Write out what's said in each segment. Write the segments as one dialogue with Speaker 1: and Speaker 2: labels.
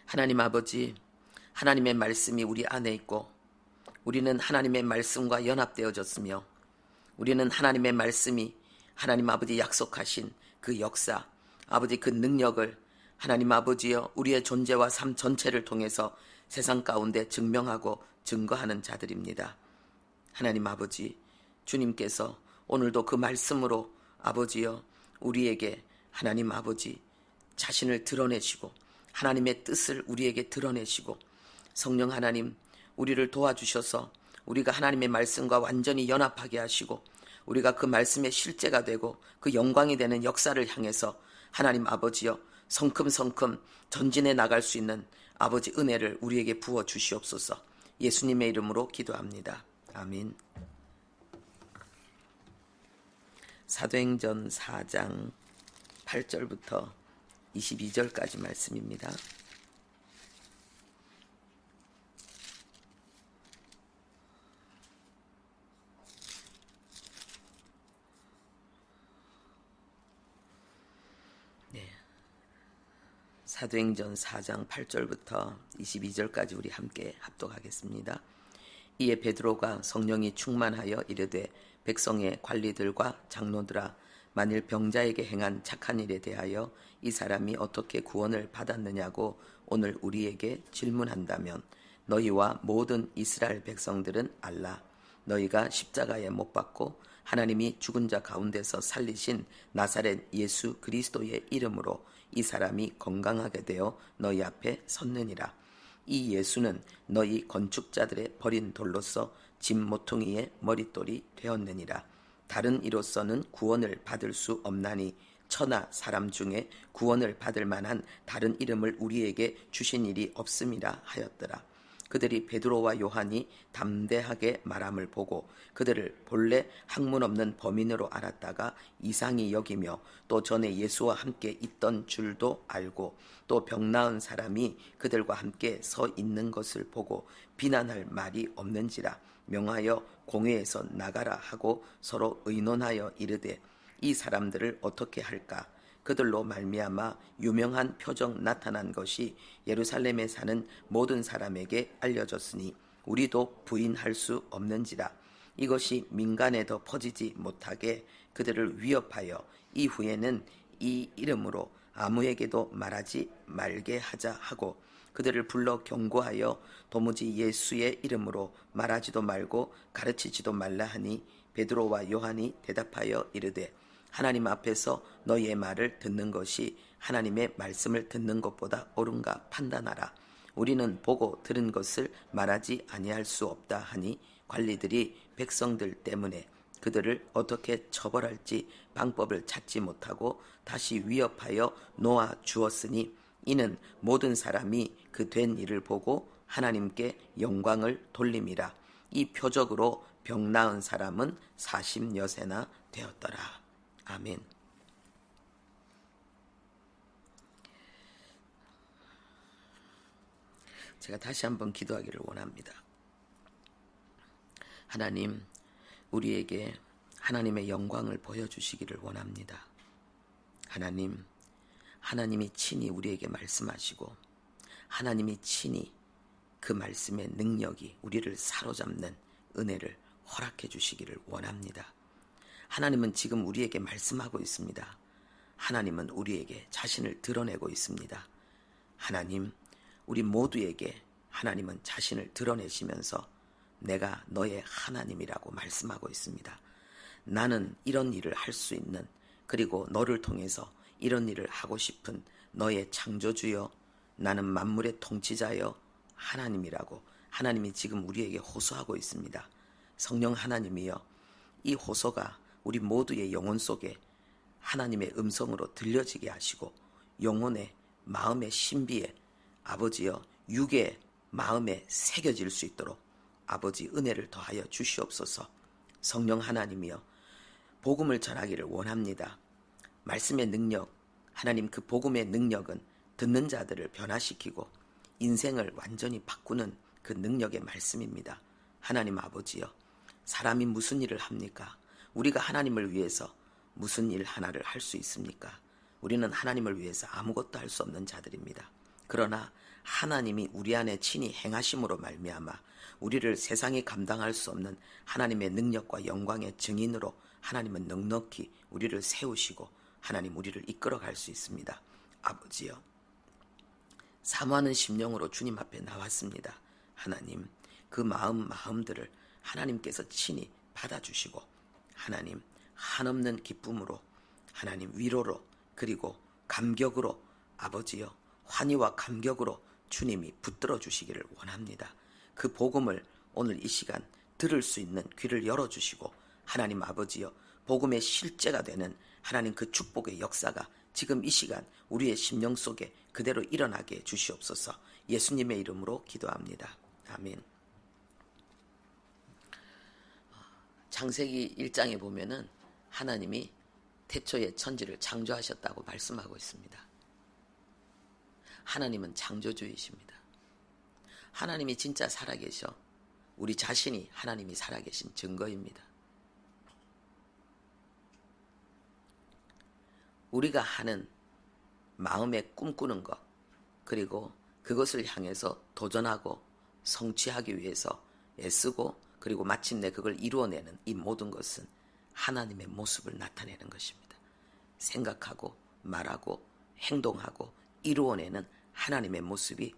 Speaker 1: 하나님 아버지, 하나님의 말씀이 우리 안에 있고 우리는 하나님의 말씀과 연합되어졌으며 우리는 하나님의 말씀이 하나님 아버지 약속하신 그 역사, 아버지 그 능력을 하나님 아버지여 우리의 존재와 삶 전체를 통해서 세상 가운데 증명하고 증거하는 자들입니다. 하나님 아버지, 주님께서 오늘도 그 말씀으로 아버지여 우리에게 하나님 아버지 자신을 드러내시고 하나님의 뜻을 우리에게 드러내시고 성령 하나님 우리를 도와주셔서 우리가 하나님의 말씀과 완전히 연합하게 하시고 우리가 그 말씀의 실제가 되고 그 영광이 되는 역사를 향해서 하나님 아버지여 성큼성큼 전진해 나갈 수 있는 아버지 은혜를 우리에게 부어 주시옵소서. 예수님의 이름으로 기도합니다. 아멘. 사도행전 4장 8절부터 22절까지 말씀입니다. 사도행전 4장 8절부터 22절까지 우리 함께 합독하겠습니다. 이에 베드로가 성령이 충만하여 이르되 백성의 관리들과 장로들아 만일 병자에게 행한 착한 일에 대하여 이 사람이 어떻게 구원을 받았느냐고 오늘 우리에게 질문한다면 너희와 모든 이스라엘 백성들은 알라. 너희가 십자가에 못 박고 하나님이 죽은 자 가운데서 살리신 나사렛 예수 그리스도의 이름으로 이 사람이 건강하게 되어 너희 앞에 섰느니라. 이 예수는 너희 건축자들의 버린 돌로서 집 모퉁이의 머릿돌이 되었느니라. 다른 이로서는 구원을 받을 수 없나니 천하 사람 중에 구원을 받을 만한 다른 이름을 우리에게 주신 일이 없음이라 하였더라. 그들이 베드로와 요한이 담대하게 말함을 보고 그들을 본래 학문 없는 범인으로 알았다가 이상히 여기며 또 전에 예수와 함께 있던 줄도 알고 또 병 나은 사람이 그들과 함께 서 있는 것을 보고 비난할 말이 없는지라 명하여 공회에서 나가라 하고 서로 의논하여 이르되 이 사람들을 어떻게 할까? 그들로 말미암아 유명한 표적 나타난 것이 예루살렘에 사는 모든 사람에게 알려졌으니 우리도 부인할 수 없는지라. 이것이 민간에 더 퍼지지 못하게 그들을 위협하여 이후에는 이 이름으로 아무에게도 말하지 말게 하자 하고 그들을 불러 경고하여 도무지 예수의 이름으로 말하지도 말고 가르치지도 말라 하니 베드로와 요한이 대답하여 이르되 하나님 앞에서 너희의 말을 듣는 것이 하나님의 말씀을 듣는 것보다 옳은가 판단하라. 우리는 보고 들은 것을 말하지 아니할 수 없다 하니 관리들이 백성들 때문에 그들을 어떻게 처벌할지 방법을 찾지 못하고 다시 위협하여 놓아 주었으니 이는 모든 사람이 그 된 일을 보고 하나님께 영광을 돌림이라. 이 표적으로 병 나은 사람은 40여세나 되었더라. 아멘. 제가 다시 한번 기도하기를 원합니다. 하나님, 우리에게 하나님의 영광을 보여주시기를 원합니다. 하나님, 하나님이 친히 우리에게 말씀하시고 하나님이 친히 그 말씀의 능력이 우리를 사로잡는 은혜를 허락해 주시기를 원합니다. 하나님은 지금 우리에게 말씀하고 있습니다. 하나님은 우리에게 자신을 드러내고 있습니다. 하나님, 우리 모두에게 하나님은 자신을 드러내시면서 내가 너의 하나님이라고 말씀하고 있습니다. 나는 이런 일을 할 수 있는, 그리고 너를 통해서 이런 일을 하고 싶은 너의 창조주여, 나는 만물의 통치자여 하나님이라고 하나님이 지금 우리에게 호소하고 있습니다. 성령 하나님이여, 이 호소가 우리 모두의 영혼 속에 하나님의 음성으로 들려지게 하시고 영혼의 마음의 신비에 아버지여 육의 마음에 새겨질 수 있도록 아버지 은혜를 더하여 주시옵소서. 성령 하나님이여, 복음을 전하기를 원합니다. 말씀의 능력, 하나님 그 복음의 능력은 듣는 자들을 변화시키고 인생을 완전히 바꾸는 그 능력의 말씀입니다. 하나님 아버지여, 사람이 무슨 일을 합니까? 우리가 하나님을 위해서 무슨 일 하나를 할 수 있습니까? 우리는 하나님을 위해서 아무것도 할 수 없는 자들입니다. 그러나 하나님이 우리 안에 친히 행하심으로 말미암아 우리를 세상이 감당할 수 없는 하나님의 능력과 영광의 증인으로 하나님은 넉넉히 우리를 세우시고 하나님 우리를 이끌어갈 수 있습니다. 아버지여, 사모하는 심령으로 주님 앞에 나왔습니다. 하나님, 그 마음들을 하나님께서 친히 받아주시고 하나님 한없는 기쁨으로 하나님 위로로 그리고 감격으로 아버지여 환희와 감격으로 주님이 붙들어 주시기를 원합니다. 그 복음을 오늘 이 시간 들을 수 있는 귀를 열어주시고 하나님 아버지여 복음의 실제가 되는 하나님 그 축복의 역사가 지금 이 시간 우리의 심령 속에 그대로 일어나게 주시옵소서. 예수님의 이름으로 기도합니다. 아멘. 창세기 1장에 보면은 하나님이 태초에 천지를 창조하셨다고 말씀하고 있습니다. 하나님은 창조주이십니다. 하나님이 진짜 살아계셔 우리 자신이 하나님이 살아계신 증거입니다. 우리가 하는 마음에 꿈꾸는 것 그리고 그것을 향해서 도전하고 성취하기 위해서 애쓰고 그리고 마침내 그걸 이루어내는 이 모든 것은 하나님의 모습을 나타내는 것입니다. 생각하고 말하고 행동하고 이루어내는 하나님의 모습이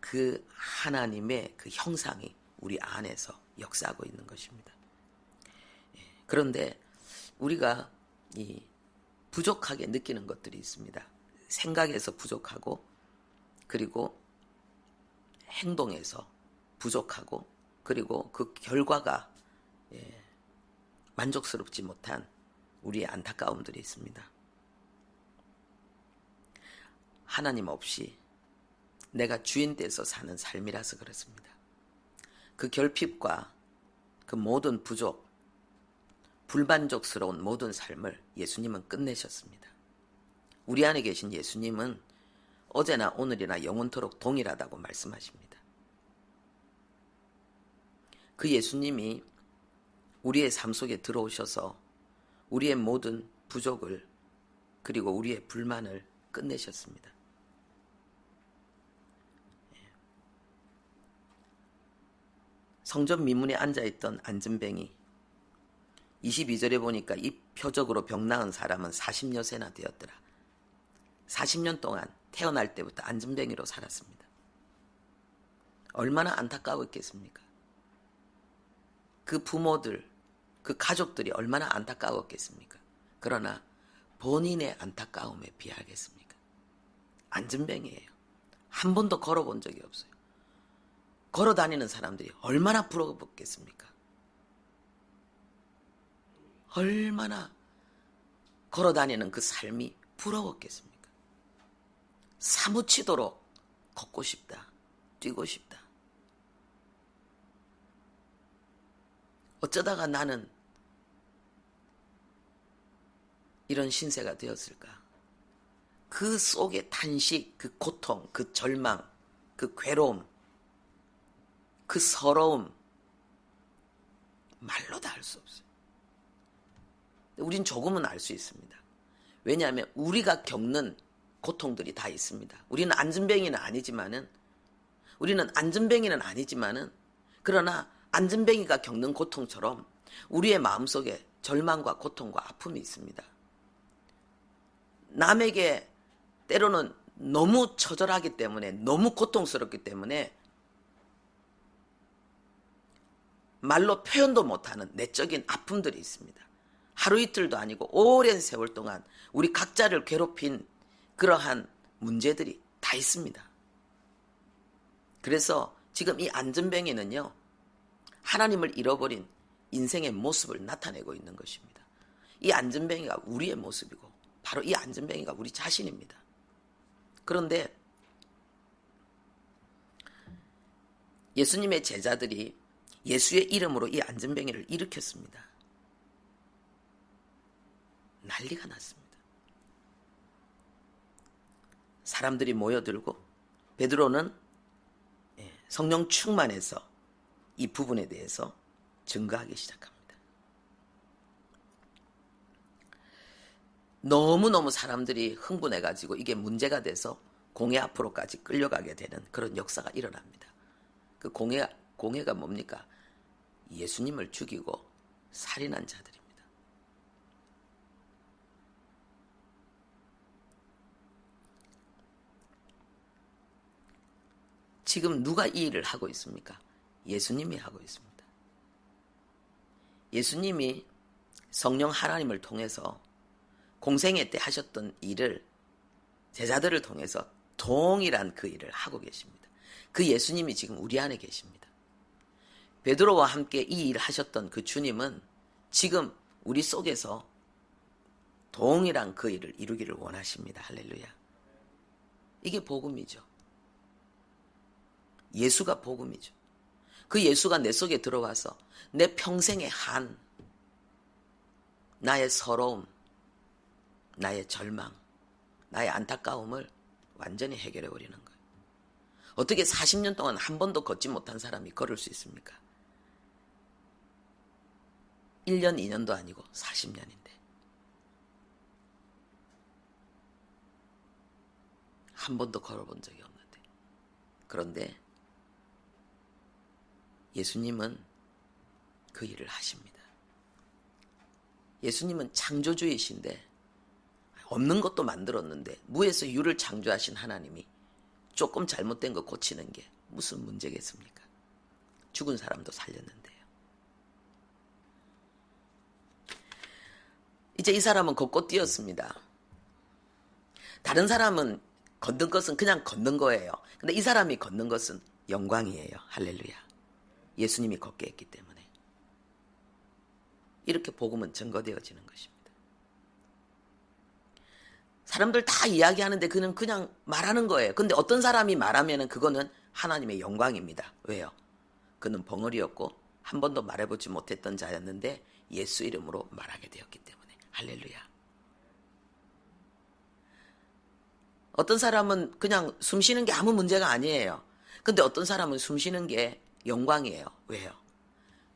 Speaker 1: 그 하나님의 그 형상이 우리 안에서 역사하고 있는 것입니다. 그런데 우리가 이 부족하게 느끼는 것들이 있습니다. 생각에서 부족하고 그리고 행동에서 부족하고 그리고 그 결과가 만족스럽지 못한 우리의 안타까움들이 있습니다. 하나님 없이 내가 주인 돼서 사는 삶이라서 그렇습니다. 그 결핍과 그 모든 부족, 불만족스러운 모든 삶을 예수님은 끝내셨습니다. 우리 안에 계신 예수님은 어제나 오늘이나 영원토록 동일하다고 말씀하십니다. 그 예수님이 우리의 삶 속에 들어오셔서 우리의 모든 부족을 그리고 우리의 불만을 끝내셨습니다. 성전 미문에 앉아있던 안진뱅이 22절에 보니까 이 표적으로 병 나은 사람은 40여세나 되었더라. 40년 동안 태어날 때부터 안진뱅이로 살았습니다. 얼마나 안타까웠겠습니까? 그 부모들, 그 가족들이 얼마나 안타까웠겠습니까? 그러나 본인의 안타까움에 비하겠습니까? 안진뱅이에요. 한 번도 걸어본 적이 없어요. 걸어다니는 사람들이 얼마나 부러웠겠습니까? 얼마나 걸어다니는 그 삶이 부러웠겠습니까? 사무치도록 걷고 싶다, 뛰고 싶다. 어쩌다가 나는 이런 신세가 되었을까? 그 속의 탄식, 그 고통, 그 절망, 그 괴로움, 그 서러움 말로 다 할 수 없어요. 우린 조금은 알 수 있습니다. 왜냐하면 우리가 겪는 고통들이 다 있습니다. 우리는 안진뱅이는 아니지만은 그러나 안진뱅이가 겪는 고통처럼 우리의 마음속에 절망과 고통과 아픔이 있습니다. 남에게 때로는 너무 처절하기 때문에 너무 고통스럽기 때문에 말로 표현도 못하는 내적인 아픔들이 있습니다. 하루 이틀도 아니고 오랜 세월 동안 우리 각자를 괴롭힌 그러한 문제들이 다 있습니다. 그래서 지금 이 안진뱅이는요, 하나님을 잃어버린 인생의 모습을 나타내고 있는 것입니다. 이 안진뱅이가 우리의 모습이고 바로 이 안진뱅이가 우리 자신입니다. 그런데 예수님의 제자들이 예수의 이름으로 이 안진뱅이를 일으켰습니다. 난리가 났습니다. 사람들이 모여들고 베드로는 성령 충만해서 이 부분에 대해서 증거하기 시작합니다. 너무너무 사람들이 흥분해가지고 이게 문제가 돼서 공회 앞으로까지 끌려가게 되는 그런 역사가 일어납니다. 그 공회가 뭡니까? 예수님을 죽이고 살인한 자들입니다. 지금 누가 이 일을 하고 있습니까? 예수님이 하고 있습니다. 예수님이 성령 하나님을 통해서 공생애 때 하셨던 일을 제자들을 통해서 동일한 그 일을 하고 계십니다. 그 예수님이 지금 우리 안에 계십니다. 베드로와 함께 이 일을 하셨던 그 주님은 지금 우리 속에서 동일한 그 일을 이루기를 원하십니다. 할렐루야. 이게 복음이죠. 예수가 복음이죠. 그 예수가 내 속에 들어와서 내 평생의 한, 나의 서러움, 나의 절망, 나의 안타까움을 완전히 해결해 버리는 거예요. 어떻게 40년 동안 한 번도 걷지 못한 사람이 걸을 수 있습니까? 1년, 2년도 아니고 40년인데. 한 번도 걸어본 적이 없는데. 그런데 예수님은 그 일을 하십니다. 예수님은 창조주이신데 없는 것도 만들었는데 무에서 유를 창조하신 하나님이 조금 잘못된 거 고치는 게 무슨 문제겠습니까? 죽은 사람도 살렸는데요. 이제 이 사람은 걷고 뛰었습니다. 다른 사람은 걷는 것은 그냥 걷는 거예요. 근데 이 사람이 걷는 것은 영광이에요. 할렐루야. 예수님이 걷게 했기 때문에. 이렇게 복음은 증거되어지는 것입니다. 사람들 다 이야기하는데 그는 그냥 말하는 거예요. 근데 어떤 사람이 말하면은 그거는 하나님의 영광입니다. 왜요? 그는 벙어리였고 한 번도 말해보지 못했던 자였는데 예수 이름으로 말하게 되었기 때문에. 할렐루야. 어떤 사람은 그냥 숨 쉬는 게 아무 문제가 아니에요. 근데 어떤 사람은 숨 쉬는 게 영광이에요. 왜요?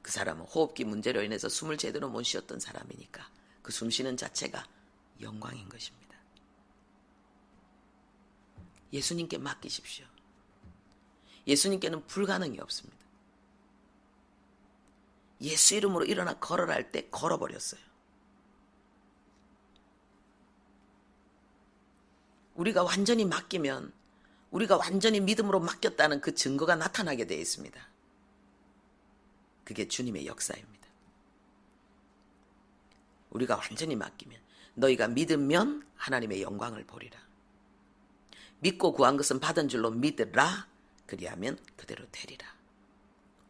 Speaker 1: 그 사람은 호흡기 문제로 인해서 숨을 제대로 못 쉬었던 사람이니까 그 숨 쉬는 자체가 영광인 것입니다. 예수님께 맡기십시오. 예수님께는 불가능이 없습니다. 예수 이름으로 일어나 걸어라 할 때 걸어버렸어요. 우리가 완전히 맡기면 우리가 완전히 믿음으로 맡겼다는 그 증거가 나타나게 되어 있습니다. 그게 주님의 역사입니다. 우리가 완전히 맡기면 너희가 믿으면 하나님의 영광을 보리라. 믿고 구한 것은 받은 줄로 믿으라. 그리하면 그대로 되리라.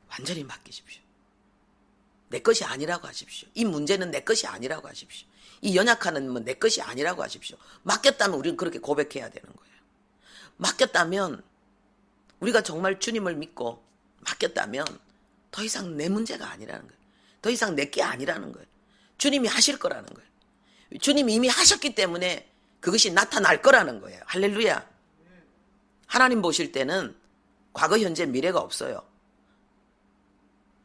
Speaker 1: 완전히 맡기십시오. 내 것이 아니라고 하십시오. 이 문제는 내 것이 아니라고 하십시오. 이 연약한 내 것이 아니라고 하십시오. 맡겼다면 우리는 그렇게 고백해야 되는 거예요. 맡겼다면 우리가 정말 주님을 믿고 맡겼다면 더 이상 내 문제가 아니라는 거예요. 더 이상 내 게 아니라는 거예요. 주님이 하실 거라는 거예요. 주님이 이미 하셨기 때문에 그것이 나타날 거라는 거예요. 할렐루야. 하나님 보실 때는 과거, 현재, 미래가 없어요.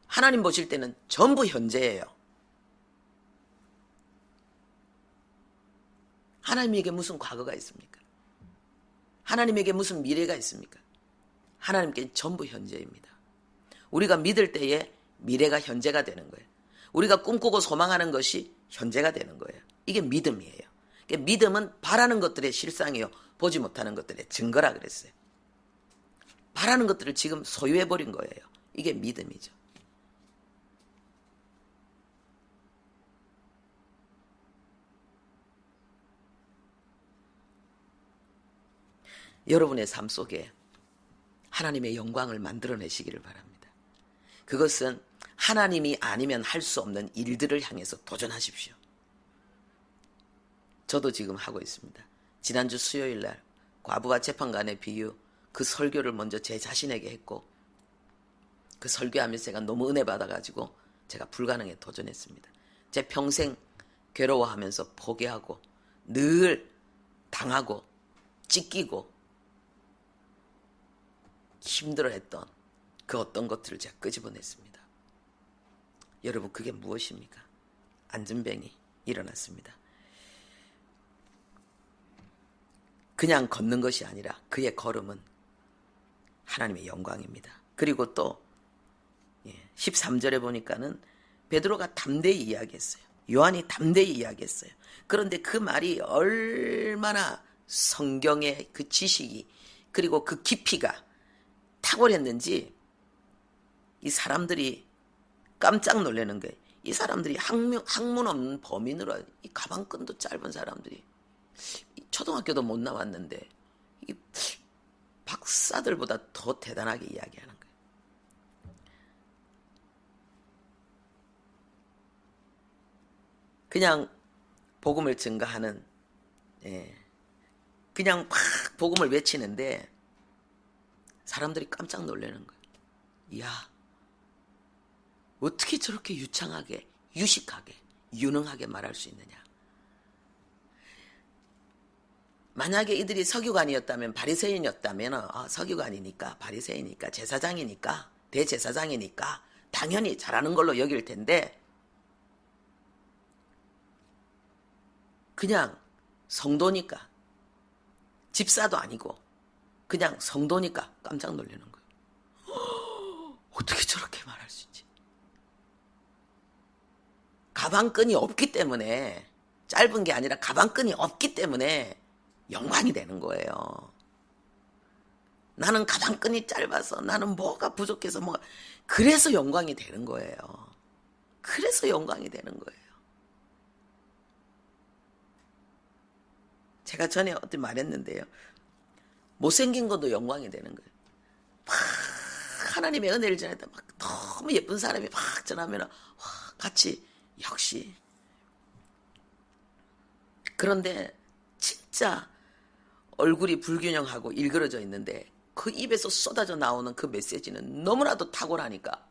Speaker 1: 하나님 보실 때는 전부 현재예요. 하나님에게 무슨 과거가 있습니까? 하나님에게 무슨 미래가 있습니까? 하나님께는 전부 현재입니다. 우리가 믿을 때에 미래가 현재가 되는 거예요. 우리가 꿈꾸고 소망하는 것이 현재가 되는 거예요. 이게 믿음이에요. 믿음은 바라는 것들의 실상이요, 보지 못하는 것들의 증거라 그랬어요. 바라는 것들을 지금 소유해버린 거예요. 이게 믿음이죠. 여러분의 삶 속에 하나님의 영광을 만들어내시기를 바랍니다. 그것은 하나님이 아니면 할 수 없는 일들을 향해서 도전하십시오. 저도 지금 하고 있습니다. 지난주 수요일 날 과부와 재판관의 비유, 그 설교를 먼저 제 자신에게 했고 그 설교하면서 제가 너무 은혜 받아가지고 제가 불가능에 도전했습니다. 제 평생 괴로워하면서 포기하고 늘 당하고 찢기고 힘들어했던 그 어떤 것들을 제가 끄집어냈습니다. 여러분, 그게 무엇입니까? 안전뱅이 일어났습니다. 그냥 걷는 것이 아니라 그의 걸음은 하나님의 영광입니다. 그리고 또 13절에 보니까는 베드로가 담대히 이야기했어요. 요한이 담대히 이야기했어요. 그런데 그 말이 얼마나 성경의 그 지식이 그리고 그 깊이가 탁월했는지 이 사람들이 깜짝 놀라는 거예요. 이 사람들이 학문 없는 범인으로 이 가방끈도 짧은 사람들이 초등학교도 못 나왔는데 이 박사들보다 더 대단하게 이야기하는 거예요. 그냥 복음을 증거하는 그냥 막 복음을 외치는데 사람들이 깜짝 놀라는 거예요. 이야, 어떻게 저렇게 유창하게, 유식하게, 유능하게 말할 수 있느냐. 만약에 이들이 서기관이었다면, 바리새인이었다면 서기관이니까, 바리새인이니까, 제사장이니까, 대제사장이니까 당연히 잘하는 걸로 여길 텐데 그냥 성도니까, 집사도 아니고 그냥 성도니까 깜짝 놀라는 거예요. 어떻게 저렇게 말할 수 있지? 가방끈이 없기 때문에, 짧은 게 아니라 가방끈이 없기 때문에 영광이 되는 거예요. 나는 가방끈이 짧아서, 나는 뭐가 부족해서 그래서 영광이 되는 거예요. 그래서 영광이 되는 거예요. 제가 전에 어디 말했는데요. 못생긴 것도 영광이 되는 거예요. 막 하나님의 은혜를 전할 때 막 너무 예쁜 사람이 막 전하면 같이 역시. 그런데 진짜 얼굴이 불균형하고 일그러져 있는데 그 입에서 쏟아져 나오는 그 메시지는 너무나도 탁월하니까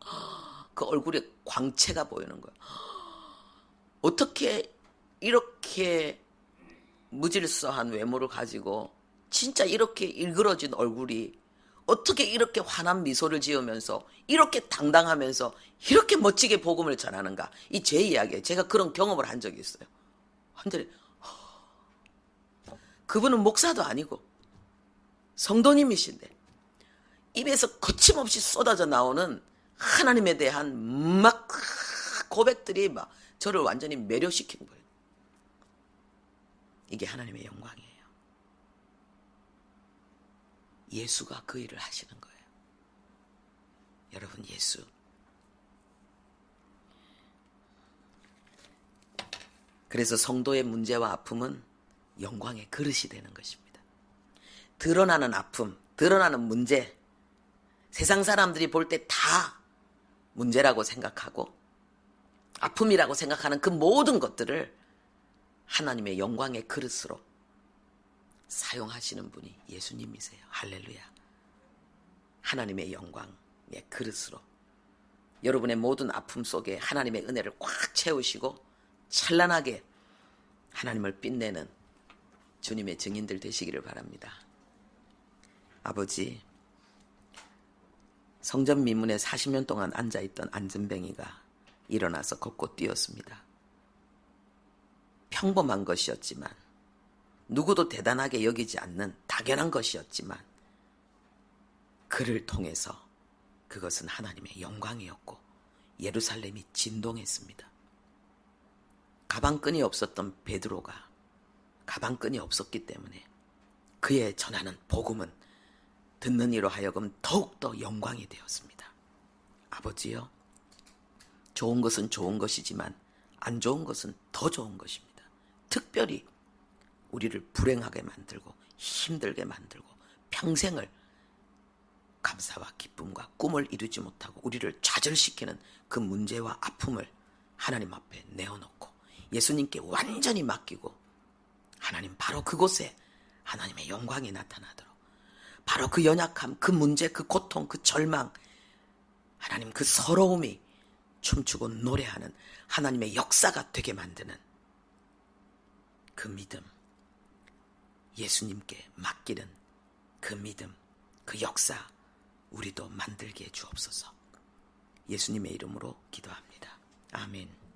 Speaker 1: 그 얼굴에 광채가 보이는 거예요. 어떻게 이렇게 무질서한 외모를 가지고 진짜 이렇게 일그러진 얼굴이 어떻게 이렇게 환한 미소를 지으면서 이렇게 당당하면서 이렇게 멋지게 복음을 전하는가. 이 제 이야기예요. 제가 그런 경험을 한 적이 있어요. 완전히 그분은 목사도 아니고 성도님이신데 입에서 거침없이 쏟아져 나오는 하나님에 대한 막 고백들이 막 저를 완전히 매료시킨 거예요. 이게 하나님의 영광이에요. 예수가 그 일을 하시는 거예요. 여러분, 예수. 그래서 성도의 문제와 아픔은 영광의 그릇이 되는 것입니다. 드러나는 아픔, 드러나는 문제, 세상 사람들이 볼 때 다 문제라고 생각하고 아픔이라고 생각하는 그 모든 것들을 하나님의 영광의 그릇으로 사용하시는 분이 예수님이세요. 할렐루야. 하나님의 영광의 그릇으로 여러분의 모든 아픔 속에 하나님의 은혜를 꽉 채우시고 찬란하게 하나님을 빛내는 주님의 증인들 되시기를 바랍니다. 아버지, 성전 미문에 40년 동안 앉아있던 안전뱅이가 일어나서 걷고 뛰었습니다. 평범한 것이었지만, 누구도 대단하게 여기지 않는 당연한 것이었지만 그를 통해서 그것은 하나님의 영광이었고 예루살렘이 진동했습니다. 가방끈이 없었던 베드로가 가방끈이 없었기 때문에 그의 전하는 복음은 듣는 이로 하여금 더욱더 영광이 되었습니다. 아버지요, 좋은 것은 좋은 것이지만 안 좋은 것은 더 좋은 것입니다. 특별히 우리를 불행하게 만들고 힘들게 만들고 평생을 감사와 기쁨과 꿈을 이루지 못하고 우리를 좌절시키는 그 문제와 아픔을 하나님 앞에 내어놓고 예수님께 완전히 맡기고 하나님 바로 그곳에 하나님의 영광이 나타나도록 바로 그 연약함, 그 문제, 그 고통, 그 절망 하나님 그 서러움이 춤추고 노래하는 하나님의 역사가 되게 만드는 그 믿음, 예수님께 맡기는 그 믿음, 그 역사 우리도 만들게 해 주옵소서. 예수님의 이름으로 기도합니다. 아멘.